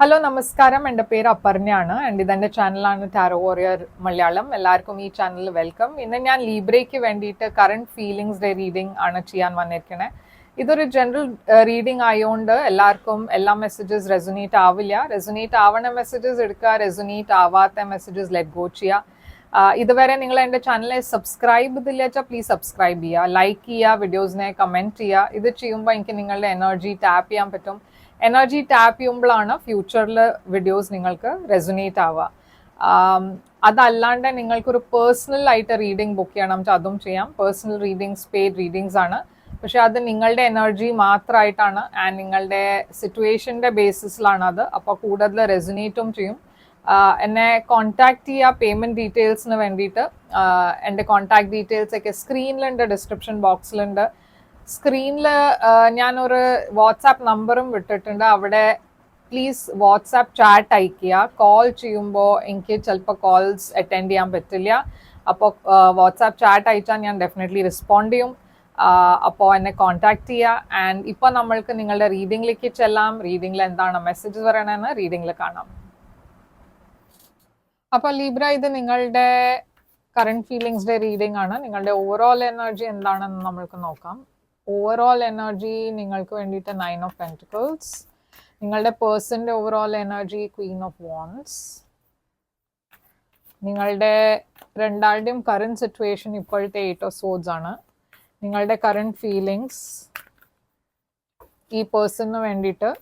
Hello നമസ്കാരം, എൻ്റെ പേര് അപർണയാണ് ആൻഡ് ഇതെൻ്റെ ചാനലാണ് ടാരോ വാരിയർ മലയാളം. എല്ലാവർക്കും ഈ ചാനലിൽ വെൽക്കം. ഇന്ന് ഞാൻ ലീബ്രയ്ക്ക് വേണ്ടിയിട്ട് കറണ്ട് ഫീലിങ്സ് ഡേ റീഡിംഗ് ആണ് ചെയ്യാൻ വന്നിരിക്കുന്നത്. ഇതൊരു ജനറൽ റീഡിംഗ് ആയതുകൊണ്ട് എല്ലാവർക്കും എല്ലാ മെസ്സേജസ് റെസൊനേറ്റ് ആവില്ല. റെസൊനേറ്റ് ആവണ മെസ്സേജസ് എടുക്കുക, റെസൊനേറ്റ് ആവാത്ത മെസ്സേജസ് ലെറ്റ് ഗോ ചെയ്യുക. ഇതുവരെ നിങ്ങൾ എൻ്റെ ചാനലിൽ സബ്സ്ക്രൈബ് ചെയ്തില്ല വെച്ചാൽ പ്ലീസ് സബ്സ്ക്രൈബ് ചെയ്യുക, ലൈക്ക് ചെയ്യുക, വീഡിയോസിനെ കമൻറ്റ് ചെയ്യുക. ഇത് ചെയ്യുമ്പോൾ എനിക്ക് നിങ്ങളുടെ എനർജി ടാപ്പ് ചെയ്യാൻ പറ്റും. എനർജി ടാപ്പ് ചെയ്യുമ്പോഴാണ് ഫ്യൂച്ചറിൽ വീഡിയോസ് നിങ്ങൾക്ക് റെസൊനേറ്റ് ആവുക. അതല്ലാണ്ട് നിങ്ങൾക്കൊരു പേഴ്സണൽ ആയിട്ട് റീഡിംഗ് ബുക്ക് ചെയ്യണം വെച്ചാൽ അതും ചെയ്യാം. പേഴ്സണൽ റീഡിങ്സ് പെയ്ഡ് റീഡിങ്സ് ആണ്, പക്ഷെ അത് നിങ്ങളുടെ എനർജി മാത്രമായിട്ടാണ് ആൻഡ് നിങ്ങളുടെ സിറ്റുവേഷൻ്റെ ബേസിസിലാണ് അത്. അപ്പോൾ കൂടുതൽ റെസൊനേറ്റും ചെയ്യും. എന്നെ കോൺടാക്ട് ചെയ്യുക പേയ്മെൻറ്റ് ഡീറ്റെയിൽസിന് വേണ്ടിയിട്ട്. എൻ്റെ കോൺടാക്ട് ഡീറ്റെയിൽസ് ഒക്കെ സ്ക്രീനിലുണ്ട്, ഡിസ്ക്രിപ്ഷൻ ബോക്സിലുണ്ട്. സ്ക്രീനിൽ ഞാനൊരു വാട്സാപ്പ് നമ്പറും വിട്ടിട്ടുണ്ട്. അവിടെ പ്ലീസ് വാട്സാപ്പ് ചാറ്റ് അയയ്ക്കുക. കോൾ ചെയ്യുമ്പോൾ എനിക്ക് ചിലപ്പോൾ കോൾസ് അറ്റൻഡ് ചെയ്യാൻ പറ്റില്ല. അപ്പോൾ വാട്സാപ്പ് ചാറ്റ് അയച്ചാൽ ഞാൻ ഡെഫിനറ്റ്ലി റെസ്പോണ്ട് ചെയ്യും. അപ്പോൾ എന്നെ കോൺടാക്ട് ചെയ്യുക. ആൻഡ് ഇപ്പോൾ നമ്മൾക്ക് നിങ്ങളുടെ റീഡിങ്ങിലേക്ക് ചെല്ലാം. റീഡിങ്ങിൽ എന്താണ് മെസ്സേജ് പറയണമെന്ന് റീഡിങ്ങിൽ കാണാം. അപ്പോൾ ലീബ്ര, ഇത് നിങ്ങളുടെ കറണ്ട് ഫീലിങ്സ് ഡേ റീഡിംഗ് ആണ്. നിങ്ങളുടെ ഓവറോൾ എനർജി എന്താണെന്ന് നമ്മൾക്ക് നോക്കാം. ഓവറോൾ എനർജി നിങ്ങൾക്ക് വേണ്ടിയിട്ട് 9 of Pentacles. നിങ്ങളുടെ പേഴ്സൻ്റെ overall energy Queen of Wands. നിങ്ങളുടെ രണ്ടാളുടെയും കറണ്ട് സിറ്റുവേഷൻ ഇപ്പോഴത്തെ 8 of Swords ആണ്. നിങ്ങളുടെ കറണ്ട് ഫീലിങ്സ് ഈ പേഴ്സണിന് വേണ്ടിയിട്ട്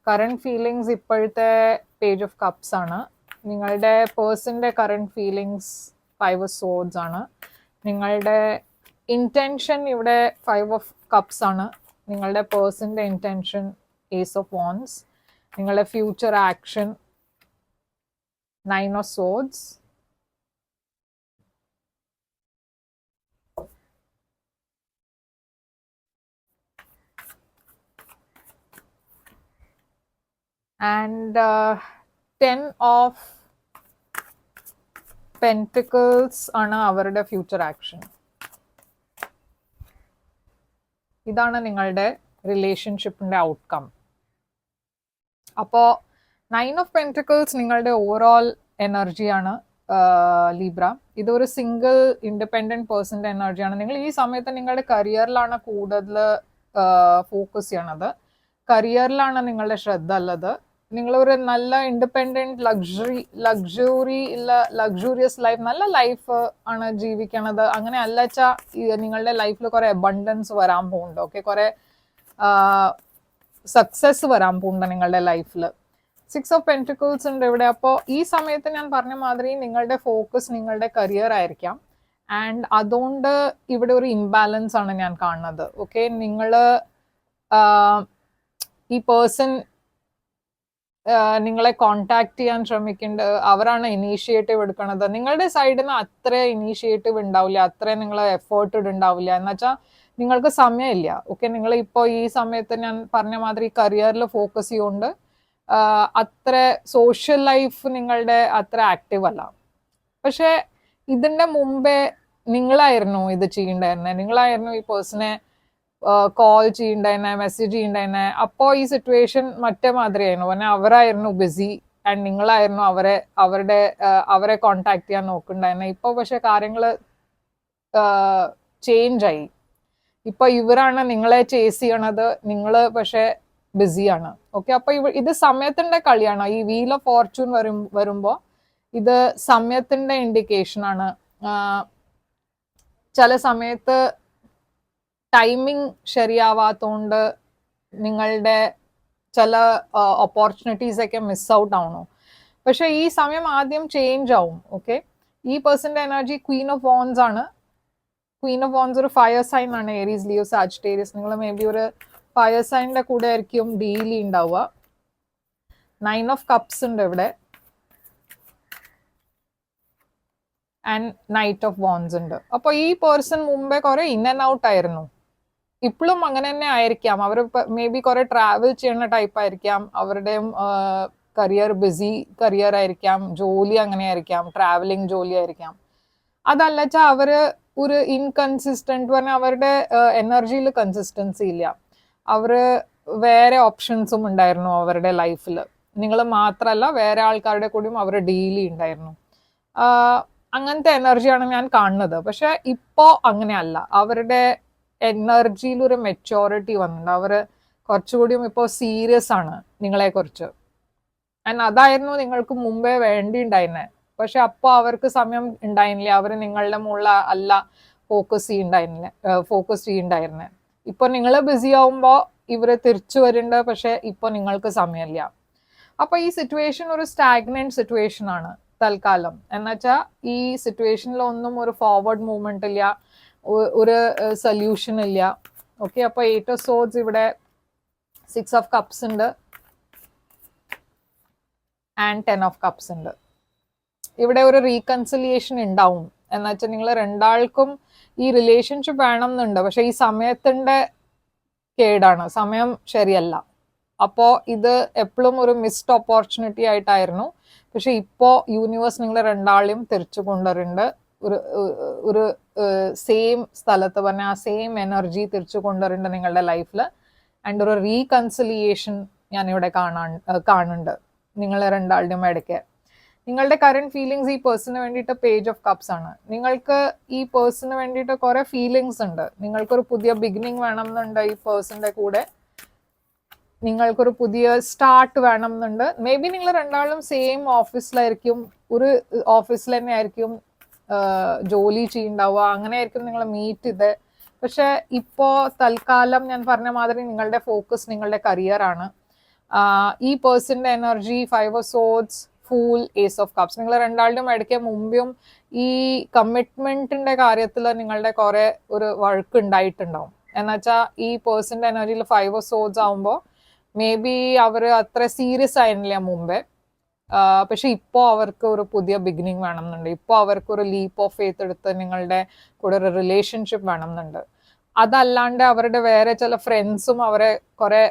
കറണ്ട് ഫീലിങ്സ് ഇപ്പോഴത്തെ പേജ് ഓഫ് കപ്സ് ആണ്. നിങ്ങളുടെ പേഴ്സൻ്റെ കറണ്ട് ഫീലിങ്സ് 5 of Swords ആണ്. നിങ്ങളുടെ ഇൻറ്റൻഷൻ ഇവിടെ 5 of Cups ആണ്. നിങ്ങളുടെ പേഴ്സൻ്റെ ഇൻറ്റൻഷൻ Ace of Wands. നിങ്ങളുടെ future action 9 of Swords. And 10 of Pentacles ആണ് അവരുടെ ഫ്യൂച്ചർ ആക്ഷൻ. ഇതാണ് നിങ്ങളുടെ റിലേഷൻഷിപ്പിൻ്റെ ഔട്ട്കം. അപ്പോൾ 9 of Pentacles നിങ്ങളുടെ ഓവറോൾ എനർജിയാണ് ലീബ്ര. ഇതൊരു സിംഗിൾ ഇൻഡിപെൻഡൻറ്റ് പേഴ്സൻ്റെ എനർജിയാണ്. നിങ്ങൾ ഈ സമയത്ത് നിങ്ങളുടെ കരിയറിലാണ് കൂടുതൽ ഫോക്കസ് ചെയ്യണത്. കരിയറിലാണ് നിങ്ങളുടെ ശ്രദ്ധ ഉള്ളത്. നിങ്ങളൊരു നല്ല ഇൻഡിപെൻഡൻറ്റ് ലക്ഷൂറിയസ് ലൈഫ്, നല്ല ലൈഫ് ആണ് ജീവിക്കണത്. അങ്ങനെ അല്ല വെച്ചാൽ നിങ്ങളുടെ ലൈഫിൽ കുറേ അബണ്ടൻസ് വരാൻ പോകുന്നുണ്ട്. ഓക്കെ, കുറേ സക്സസ് വരാൻ പോകുന്നുണ്ട് നിങ്ങളുടെ ലൈഫിൽ. 6 of Pentacles ഉണ്ട് ഇവിടെ. അപ്പോൾ ഈ സമയത്ത് ഞാൻ പറഞ്ഞ മാതിരി നിങ്ങളുടെ ഫോക്കസ് നിങ്ങളുടെ കരിയർ ആയിരിക്കാം. ആൻഡ് അതുകൊണ്ട് ഇവിടെ ഒരു ഇംബാലൻസ് ആണ് ഞാൻ കാണുന്നത്. ഓക്കെ, നിങ്ങൾ ഈ പേഴ്സൺ നിങ്ങളെ കോണ്ടാക്ട് ചെയ്യാൻ ശ്രമിക്കുന്നുണ്ട്. അവരാണ് ഇനീഷ്യേറ്റീവ് എടുക്കുന്നത്. നിങ്ങളുടെ സൈഡിൽ നിന്ന് അത്ര ഇനീഷ്യേറ്റീവ് ഉണ്ടാവില്ല, അത്ര നിങ്ങൾ എഫേർട്ട് ഇടുണ്ടാവില്ല. എന്നുവെച്ചാൽ നിങ്ങൾക്ക് സമയമില്ല. ഓക്കെ, നിങ്ങൾ ഇപ്പോൾ ഈ സമയത്ത് ഞാൻ പറഞ്ഞ മാതിരി കരിയറിൽ ഫോക്കസ് ചെയ്യുകൊണ്ട് അത്ര സോഷ്യൽ ലൈഫ് നിങ്ങളുടെ അത്ര ആക്റ്റീവ് അല്ല. പക്ഷേ ഇതിൻ്റെ മുമ്പേ നിങ്ങളായിരുന്നു ഇത് ചെയ്യേണ്ടായിരുന്നത്. നിങ്ങളായിരുന്നു ഈ പേഴ്സണെ കോൾ ചെയ്യണ്ടായിരുന്നെ, മെസ്സേജ് ചെയ്യണ്ടായിരുന്നെ. അപ്പോൾ ഈ സിറ്റുവേഷൻ മറ്റേ മാതിരിയായിരുന്നു. പിന്നെ അവരായിരുന്നു ബിസി ആൻഡ് നിങ്ങളായിരുന്നു അവരെ കോണ്ടാക്ട് ചെയ്യാൻ നോക്കുന്നുണ്ടായിരുന്നെ. ഇപ്പോൾ പക്ഷെ കാര്യങ്ങൾ ചേഞ്ച് ആയി. ഇപ്പോൾ ഇവരാണ് നിങ്ങളെ ചേസ് ചെയ്യണത്, നിങ്ങൾ പക്ഷെ ബിസിയാണ്. ഓക്കെ, അപ്പോൾ ഇത് സമയത്തിൻ്റെ കളിയാണ്. ഈ വീൽ ഓഫ് ഫോർച്യൂൺ വരുമ്പോൾ ഇത് സമയത്തിൻ്റെ ഇൻഡിക്കേഷനാണ്. ചില സമയത്ത് ടൈമിങ് ശരിയാവാത്തതുകൊണ്ട് നിങ്ങളുടെ ചില ഓപ്പർച്യൂണിറ്റീസ് ഒക്കെ മിസ് ഔട്ട് ആവണു. പക്ഷെ ഈ സമയം ആദ്യം ചേഞ്ച് ആവും. ഓക്കെ, ഈ പേഴ്സൻ്റെ എനർജി Queen of Wands ആണ്. Queen of Wands ഒരു ഫയർ സൈൻ ആണ്, ഏരീസ്, ലിയോ, സാജിറ്റേറിയസ്. നിങ്ങൾ മേ ബി ഒരു ഫയർ സൈനിൻ്റെ കൂടെ ആയിരിക്കും ഡെയിലി ഉണ്ടാവുക. 9 of Cups ഉണ്ട് ഇവിടെ. ആൻഡ് Knight of Wands ഉണ്ട്. അപ്പോൾ ഈ പേഴ്സൺ മുമ്പേ കുറെ ഇൻ ആൻഡ് ഔട്ട് ആയിരുന്നു. ഇപ്പോഴും അങ്ങനെ തന്നെ ആയിരിക്കാം. അവർ മേ ബി കുറെ ട്രാവൽ ചെയ്യുന്ന ടൈപ്പ് ആയിരിക്കാം. അവരുടെയും ബിസി കരിയർ ആയിരിക്കാം, ജോലി അങ്ങനെ ആയിരിക്കാം, ട്രാവലിംഗ് ജോലി ആയിരിക്കാം. അതല്ല വെച്ചാൽ അവർ ഒരു ഇൻകൺസിസ്റ്റന്റ് പറഞ്ഞാൽ അവരുടെ എനർജിയിൽ കൺസിസ്റ്റൻസി ഇല്ല. അവർ വേറെ ഓപ്ഷൻസും ഉണ്ടായിരുന്നു അവരുടെ ലൈഫിൽ. നിങ്ങൾ മാത്രമല്ല വേറെ ആൾക്കാരുടെ കൂടിയും അവർ ഡീലി ഉണ്ടായിരുന്നു. അങ്ങനത്തെ എനർജിയാണ് ഞാൻ കാണുന്നത്. പക്ഷെ ഇപ്പോ അങ്ങനെയല്ല. അവരുടെ എനർജിയിൽ ഒരു മെച്ചോറിറ്റി വന്നിട്ടുണ്ട്. അവർ കുറച്ചുകൂടിയും ഇപ്പോൾ സീരിയസ് ആണ് നിങ്ങളെക്കുറിച്ച്. ആൻഡ് അതായിരുന്നു നിങ്ങൾക്ക് മുമ്പേ വേണ്ടിണ്ടായിരുന്നെ. പക്ഷെ അപ്പോൾ അവർക്ക് സമയം ഉണ്ടായിരുന്നില്ല. അവർ നിങ്ങളുടെ മുകളിൽ അല്ല ഫോക്കസ് ചെയ്യണ്ടായിരുന്നെ. ഇപ്പൊ നിങ്ങൾ ബിസി ആവുമ്പോൾ ഇവര് തിരിച്ചു വരുന്നുണ്ട്. പക്ഷെ ഇപ്പൊ നിങ്ങൾക്ക് സമയമില്ല. അപ്പൊ ഈ സിറ്റുവേഷൻ ഒരു സ്റ്റാഗ്നന്റ് സിറ്റുവേഷൻ ആണ് തൽക്കാലം. എന്നുവെച്ചാൽ ഈ സിറ്റുവേഷനിലൊന്നും ഒരു ഫോർവേഡ് മൂവ്മെന്റ് ഇല്ല, ഒരു സൊല്യൂഷൻ ഇല്ല. ഓക്കെ, അപ്പൊ 8 ഓഫ് സോർഡ്സ്, ഇവിടെ 6 ഓഫ് കപ്സ് ഉണ്ട് ആൻഡ് 10 ഓഫ് കപ്സ് ഉണ്ട്. ഇവിടെ ഒരു റീകൺസിലിയേഷൻ ഉണ്ടാവും. എന്നുവെച്ചാൽ നിങ്ങൾ രണ്ടാൾക്കും ഈ റിലേഷൻഷിപ്പ് വേണം എന്നുണ്ട്. പക്ഷെ ഈ സമയത്തിന്റെ കേടാണ്, സമയം ശരിയല്ല. അപ്പോ ഇത് എപ്പോഴും ഒരു മിസ്ഡ് ഓപ്പർച്യൂണിറ്റി ആയിട്ടായിരുന്നു. പക്ഷെ ഇപ്പോ യൂണിവേഴ്സ് നിങ്ങളെ രണ്ടാളെയും തിരിച്ചു കൊണ്ടുവരുന്നുണ്ട്. ഒരു സെയിം സ്ഥലത്ത് പറഞ്ഞ ആ സെയിം എനർജി തിരിച്ചു കൊണ്ടുവരുന്നുണ്ട് നിങ്ങളുടെ ലൈഫിൽ. ആൻഡ് ഒരു റീകൺസിലിയേഷൻ ഞാനിവിടെ കാണുന്നുണ്ട് നിങ്ങളെ രണ്ടാളുടെയും ഇടയ്ക്ക്. നിങ്ങളുടെ കറന്റ് ഫീലിങ്സ് ഈ പേഴ്സണിന് വേണ്ടിയിട്ട് പേജ് ഓഫ് കപ്സ് ആണ്. നിങ്ങൾക്ക് ഈ പേഴ്സണിന് വേണ്ടിയിട്ട് കുറെ ഫീലിങ്സ് ഉണ്ട്. നിങ്ങൾക്കൊരു പുതിയ ബിഗിനിങ് വേണം എന്നുണ്ട് ഈ പേഴ്സണിന്റെ കൂടെ. നിങ്ങൾക്കൊരു പുതിയ സ്റ്റാർട്ട് വേണം എന്നുണ്ട്. മേ ബി നിങ്ങൾ രണ്ടാളും സെയിം ഓഫീസിലായിരിക്കും, ഒരു ഓഫീസിൽ തന്നെ ആയിരിക്കും ജോലി ചെയ്യുന്നുണ്ടാവുക. അങ്ങനെ ആയിരിക്കും നിങ്ങൾ മീറ്റ് ചെയ്ത്. പക്ഷെ ഇപ്പോ തൽക്കാലം ഞാൻ പറഞ്ഞ മാതിരി നിങ്ങളുടെ ഫോക്കസ് നിങ്ങളുടെ കരിയർ ആണ്. ഈ പേഴ്സണിന്റെ energy 5 of swords, fool, ace of cups. നിങ്ങൾ രണ്ടാളുടെയും ഇടയ്ക്ക് മുമ്പും ഈ കമ്മിറ്റ്മെന്റിന്റെ കാര്യത്തിൽ നിങ്ങളുടെ കുറെ ഒരു വഴക്ക് ഉണ്ടായിട്ടുണ്ടാവും. എന്നുവെച്ചാൽ ഈ പേഴ്സണിന്റെ എനർജിയിൽ 5 ഓഫ് സോർഡ്സ് ആവുമ്പോൾ മേ ബി അവർ അത്ര സീരിയസ് ആയിരുന്നില്ല മുമ്പേ. പക്ഷെ ഇപ്പോൾ അവർക്ക് ഒരു പുതിയ ബിഗിനിങ് വേണം എന്നുണ്ട്. ഇപ്പോൾ അവർക്ക് ഒരു ലീപ്പ് ഓഫ് ഫെയ്ത്ത് എടുത്ത് നിങ്ങളുടെ കൂടെ ഒരു റിലേഷൻഷിപ്പ് വേണം എന്നുണ്ട്. അതല്ലാണ്ട് അവരുടെ വേറെ ചില ഫ്രണ്ട്സും അവരെ കുറെ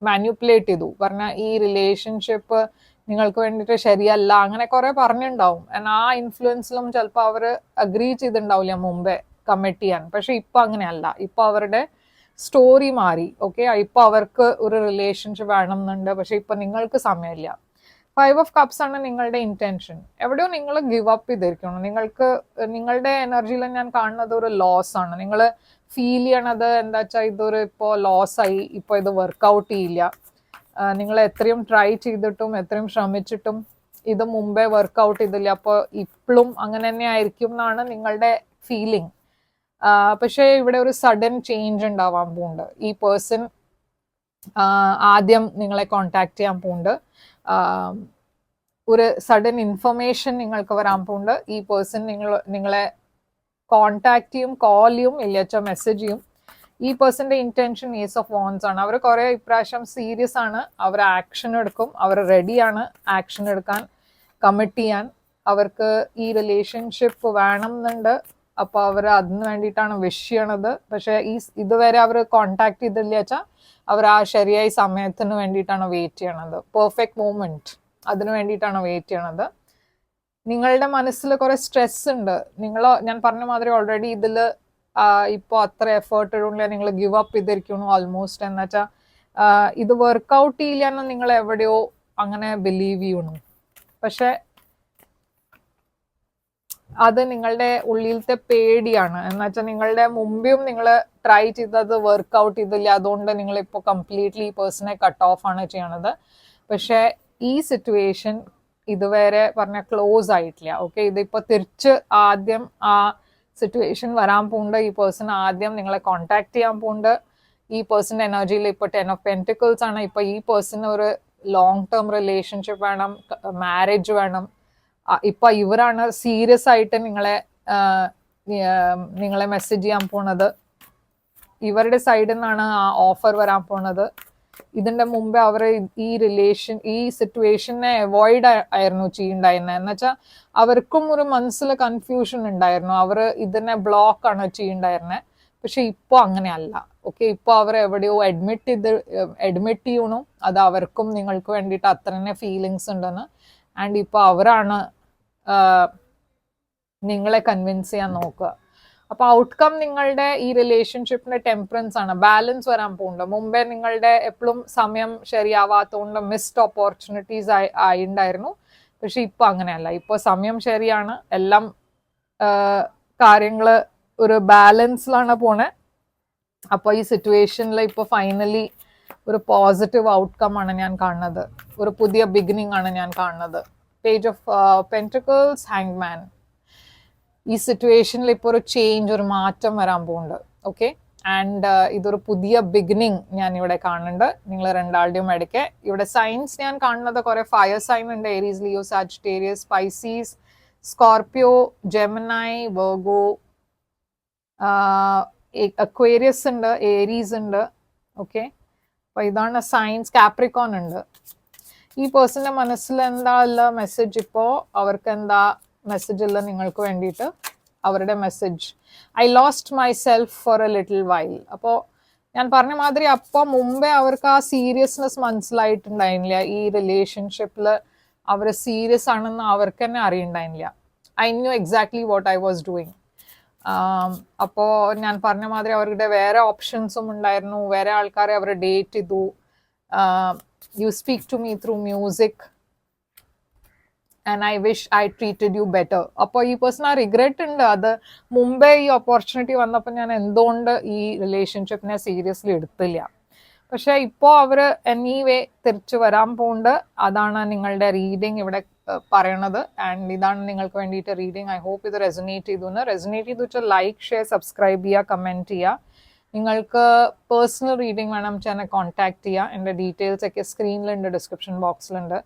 മാനിപ്പുലേറ്റ് ചെയ്തു. പറഞ്ഞാൽ ഈ റിലേഷൻഷിപ്പ് നിങ്ങൾക്ക് വേണ്ടിയിട്ട് ശരിയല്ല, അങ്ങനെ കുറെ പറഞ്ഞിട്ടുണ്ടാവും. ആ ഇൻഫ്ലുവൻസിലും ചിലപ്പോൾ അവർ അഗ്രി ചെയ്തിട്ടുണ്ടാവില്ല മുമ്പേ കമ്മിറ്റ് ചെയ്യാൻ. പക്ഷെ ഇപ്പൊ അങ്ങനെയല്ല. ഇപ്പൊ അവരുടെ സ്റ്റോറി മാറി. ഓക്കെ, ഇപ്പൊ അവർക്ക് ഒരു റിലേഷൻഷിപ്പ് വേണം എന്നുണ്ട്. പക്ഷെ ഇപ്പൊ നിങ്ങൾക്ക് സമയമില്ല. 5 ഓഫ് കപ്സ് ആണ് നിങ്ങളുടെ ഇന്റൻഷൻ. എവിടെയോ നിങ്ങൾ ഗിവ് അപ്പ് ചെയ്തിരിക്കണം. നിങ്ങളുടെ എനർജിയിൽ ഞാൻ കാണുന്നത് ഒരു ലോസ് ആണ്. നിങ്ങൾ ഫീൽ ചെയ്യണത് എന്താ വെച്ചാൽ ഇതൊരു ഇപ്പോൾ ലോസ് ആയി, ഇപ്പൊ ഇത് വർക്ക്ഔട്ട് ചെയ്യില്ല. നിങ്ങൾ എത്രയും ട്രൈ ചെയ്തിട്ടും എത്രയും ശ്രമിച്ചിട്ടും ഇത് മുമ്പേ വർക്ക്ഔട്ട് ചെയ്തില്ല. അപ്പോൾ ഇപ്പോഴും അങ്ങനെ തന്നെ ആയിരിക്കും എന്നാണ് നിങ്ങളുടെ ഫീലിംഗ്. പക്ഷേ ഇവിടെ ഒരു സഡൻ ചേഞ്ച് ഉണ്ടാവാൻ പോകുന്നുണ്ട്. ഈ പേഴ്സൺ ആദ്യം നിങ്ങളെ കോണ്ടാക്ട് ചെയ്യാൻ പോകുന്നുണ്ട്. ഒരു സഡൻ ഇൻഫർമേഷൻ നിങ്ങൾക്ക് വരാൻ പോകുന്നുണ്ട്. ഈ പേഴ്സൺ നിങ്ങളെ കോണ്ടാക്ട് ചെയ്യും, കോൾ ചെയ്യും, ഇല്ലച്ച മെസ്സേജ് ചെയ്യും. ഈ പേഴ്സന്റെ ഇന്റൻഷൻ ഏസ് ഓഫ് വോൺസ് ആണ്. അവർ കുറെ ഇപ്രാവശ്യം സീരിയസ് ആണ്. അവർ ആക്ഷൻ എടുക്കും. അവർ റെഡിയാണ് ആക്ഷൻ എടുക്കാൻ, കമ്മിറ്റ് ചെയ്യാൻ. അവർക്ക് ഈ റിലേഷൻഷിപ്പ് വേണം എന്നുണ്ട്. അപ്പൊ അവർ അതിന് വേണ്ടിയിട്ടാണ് വിഷ് ചെയ്യണത്. പക്ഷെ ഇതുവരെ അവർ കോണ്ടാക്ട് ചെയ്തില്ല വെച്ചാൽ അവർ ആ ശരിയായ സമയത്തിന് വേണ്ടിയിട്ടാണ് വെയിറ്റ് ചെയ്യണത്. പെർഫെക്റ്റ് മൂമെന്റ്, അതിന് വേണ്ടിയിട്ടാണ് വെയിറ്റ് ചെയ്യണത്. നിങ്ങളുടെ മനസ്സിൽ കുറെ സ്ട്രെസ് ഉണ്ട്. ഞാൻ പറഞ്ഞ മാതിരി ഓൾറെഡി ഇതിൽ ഇപ്പോൾ അത്ര എഫേർട്ട് ഇടുന്നില്ല. നിങ്ങൾ ഗിവ് അപ്പ് ചെയ്തിരിക്കുന്നു ഓൾമോസ്റ്റ്. എന്ന് വെച്ചാൽ ഇത് വർക്ക്ഔട്ട് ചെയ്യില്ല എന്ന് നിങ്ങൾ എവിടെയോ അങ്ങനെ ബിലീവ് ചെയ്യണു. പക്ഷെ അത് നിങ്ങളുടെ ഉള്ളിലത്തെ പേടിയാണ്. എന്നുവെച്ചാൽ നിങ്ങളുടെ മുമ്പും നിങ്ങൾ ട്രൈ ചെയ്തത് വർക്ക്ഔട്ട് ചെയ്തില്ല. അതുകൊണ്ട് നിങ്ങൾ ഇപ്പോൾ കംപ്ലീറ്റ്ലി ഈ പേഴ്സണെ കട്ട് ഓഫ് ആണ് ചെയ്യണത്. പക്ഷെ ഈ സിറ്റുവേഷൻ ഇതുവരെ പറഞ്ഞ ക്ലോസ് ആയിട്ടില്ല. ഓക്കെ, ഇതിപ്പോൾ തിരിച്ച് ആദ്യം ആ സിറ്റുവേഷൻ വരാൻ പോകുന്നുണ്ട്. ഈ പേഴ്സൺ ആദ്യം നിങ്ങളെ കോണ്ടാക്ട് ചെയ്യാൻ പോകുന്നുണ്ട്. ഈ പേഴ്സന്റെ എനർജിയിൽ ഇപ്പോൾ 10 ഓഫ് പെന്റിക്കിൾസ് ആണ്. ഇപ്പൊ ഈ പേഴ്സണ് ഒരു ലോങ് ടേം റിലേഷൻഷിപ്പ് വേണം, മാരേജ് വേണം. ഇപ്പൊ ഇവരാണ് സീരിയസ് ആയിട്ട് നിങ്ങളെ മെസ്സേജ് ചെയ്യാൻ പോണത്. ഇവരുടെ സൈഡിൽ നിന്നാണ് ആ ഓഫർ വരാൻ പോണത്. ഇതിന്റെ മുമ്പേ അവർ ഈ സിറ്റുവേഷനെ അവോയ്ഡ് ആയിരുന്നു ചെയ്യണ്ടായിരുന്നത്. എന്നുവെച്ചാൽ അവർക്കും ഒരു മനസ്സിൽ കൺഫ്യൂഷൻ ഉണ്ടായിരുന്നു. അവർ ഇതിനെ ബ്ലോക്ക് ആണ് ചെയ്യണ്ടായിരുന്നത്. പക്ഷെ ഇപ്പൊ അങ്ങനെയല്ല. ഓക്കെ, ഇപ്പൊ അവർ എവിടെയോ അഡ്മിറ്റ് ചെയ്യണം അത് അവർക്കും നിങ്ങൾക്ക് വേണ്ടിയിട്ട് അത്ര തന്നെ ഫീലിങ്സ് ഉണ്ടെന്ന്. ആൻഡ് ഇപ്പൊ അവരാണ് നിങ്ങളെ കൺവിൻസ് ചെയ്യാൻ നോക്കുക. അപ്പൊ ഔട്ട്കം നിങ്ങളുടെ ഈ റിലേഷൻഷിപ്പിന്റെ ടെമ്പറൻസ് ആണ്, ബാലൻസ് വരാൻ പോകുന്നുണ്ട്. മുമ്പേ നിങ്ങളുടെ എപ്പോഴും സമയം ശരിയാവാത്തതുകൊണ്ട് മിസ്ഡ് ഓപ്പർച്യൂണിറ്റീസ് ആയിണ്ടായിരുന്നു. പക്ഷെ ഇപ്പൊ അങ്ങനെയല്ല, ഇപ്പൊ സമയം ശരിയാണ്, എല്ലാം കാര്യങ്ങള് ഒരു ബാലൻസിലാണ് പോണേ. അപ്പൊ ഈ സിറ്റുവേഷനിൽ ഇപ്പൊ ഫൈനലി ഒരു പോസിറ്റീവ് ഔട്ട്കം ആണ് ഞാൻ കാണുന്നത്, ഒരു പുതിയ ബിഗിനിങ് ആണ് ഞാൻ കാണുന്നത്. പേജ് ഓഫ് പെന്റിക്കിൾസ്, ഹാങ്മാൻ. ഈ സിറ്റുവേഷനിൽ ഇപ്പോൾ ഒരു ചേഞ്ച്, ഒരു മാറ്റം വരാൻ പോകുന്നുണ്ട്. ഓക്കെ, ആൻഡ് ഇതൊരു പുതിയ ബിഗിനിങ് ഞാൻ ഇവിടെ കാണുന്നുണ്ട് നിങ്ങൾ രണ്ടാളുടെയും ഇടയ്ക്ക്. ഇവിടെ സൈൻസ് ഞാൻ കാണുന്നത് കുറെ ഫയർ സൈൻ ഉണ്ട്: Aries, Leo, Sagittarius, Pisces, Scorpio, Gemini, Virgo, Aquarius ഉണ്ട്, ഏരീസ് ഉണ്ട്. ഓക്കെ, അപ്പൊ ഇതാണ് സൈൻസ്. കാപ്രിക്കോൺ ഉണ്ട്. ഈ പേഴ്സന്റെ മനസ്സിൽ എന്താ ഉള്ള മെസ്സേജ്, ഇപ്പോ അവർക്ക് എന്താ മെസ്സേജ് ഉള്ള നിങ്ങൾക്ക് വേണ്ടിയിട്ട്? അവരുടെ message: I lost my self for A little while. അപ്പോൾ ഞാൻ പറഞ്ഞ മാതിരി അപ്പോൾ മുമ്പേ അവർക്ക് ആ സീരിയസ്നെസ് മനസ്സിലായിട്ടുണ്ടായിരുന്നില്ല. ഈ റിലേഷൻഷിപ്പിൽ അവർ സീരിയസ് ആണെന്ന് അവർക്ക് തന്നെ അറിയണ്ടായിരുന്നില്ല. I knew exactly what I was doing. അപ്പോൾ ഞാൻ പറഞ്ഞ മാതിരി അവരുടെ വേറെ ഓപ്ഷൻസും ഉണ്ടായിരുന്നു, വേറെ ആൾക്കാരെ അവർ ഡേറ്റ് ചെയ്തു. You speak to me through music and I wish I treated you better. അപ്പോൾ ഈ പേഴ്സൺ ആ റിഗ്രറ്റ് ഉണ്ട്, അത് മുമ്പേ ഈ ഓപ്പർച്യൂണിറ്റി വന്നപ്പോൾ ഞാൻ എന്തുകൊണ്ട് ഈ റിലേഷൻഷിപ്പിനെ സീരിയസ്ലി എടുത്തില്ല. പക്ഷെ ഇപ്പോൾ അവർ എനിവേ തിരിച്ചു വരാൻ പോകുന്നുണ്ട്. അതാണ് നിങ്ങളുടെ റീഡിങ് ഇവിടെ പറയണത്. ആൻഡ് ഇതാണ് നിങ്ങൾക്ക് വേണ്ടിയിട്ട് റീഡിങ്. ഐ ഹോപ്പ് ഇത് റെസൊനേറ്റ് ചെയ്തു വെച്ചാൽ ലൈക്ക്, ഷെയർ, സബ്സ്ക്രൈബ് ചെയ്യുക, കമൻറ്റ് ചെയ്യുക. നിങ്ങൾക്ക് പേഴ്സണൽ റീഡിങ് വേണം എന്നെ കോൺടാക്ട് ചെയ്യുക. എൻ്റെ ഡീറ്റെയിൽസ് ഒക്കെ സ്ക്രീനിലുണ്ട്, ഡിസ്ക്രിപ്ഷൻ ബോക്സിലുണ്ട്.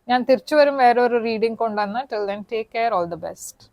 ഞാൻ തിരിച്ചു വരും വേറൊരു റീഡിങ് കൊണ്ടുവന്ന്. Till then take care, all the best.